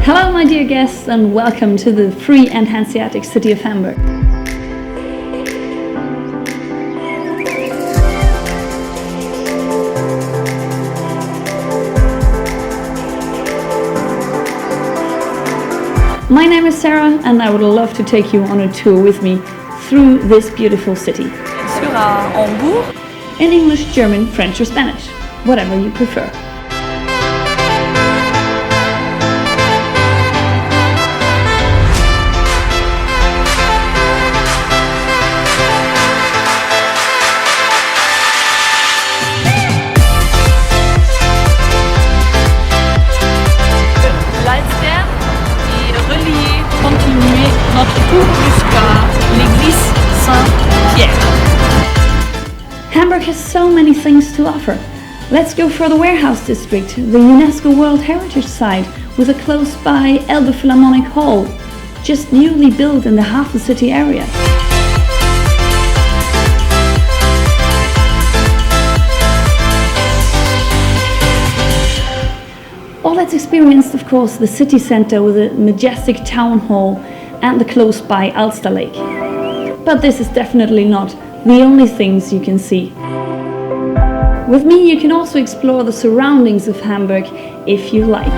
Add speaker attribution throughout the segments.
Speaker 1: Hello my dear guests and welcome to the free and Hanseatic city of Hamburg. My name is Sarah and I would love to take you on a tour with me through this beautiful city.
Speaker 2: Hamburg.
Speaker 1: In English, German, French or Spanish, whatever you prefer.
Speaker 2: Notre tour jusqu'à l'église Saint-Pierre.
Speaker 1: Hamburg has so many things to offer. Let's go for the warehouse district, the UNESCO World Heritage Site with a close by Elbe Philharmonic Hall, just newly built in the Hafen City area. Or let's experience, of course, the city center with a majestic town hall and the close by Alster Lake. But this is definitely not the only things you can see. With me you can also explore the surroundings of Hamburg if you like.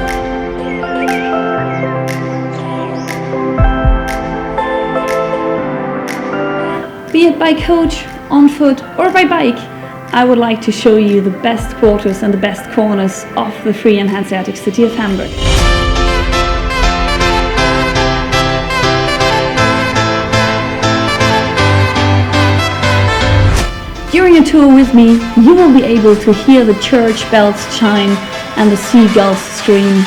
Speaker 1: Be it by coach, on foot or by bike, I would like to show you the best quarters and the best corners of the free and Hanseatic city of Hamburg. During a tour with me, you will be able to hear the church bells chime and the seagulls scream.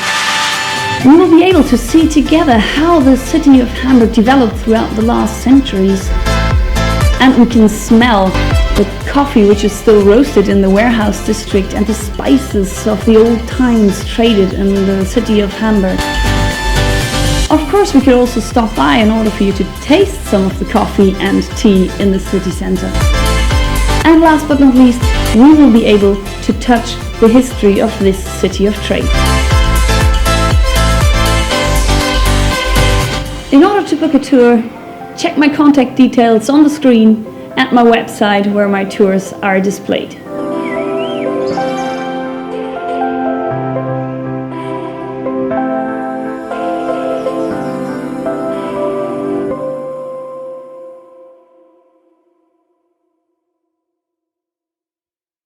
Speaker 1: We will be able to see together how the city of Hamburg developed throughout the last centuries. And we can smell the coffee which is still roasted in the warehouse district and the spices of the old times traded in the city of Hamburg. Of course, we could also stop by in order for you to taste some of the coffee and tea in the city center. And last but not least, we will be able to touch the history of this city of trade. In order to book a tour, check my contact details on the screen and my website where my tours are displayed.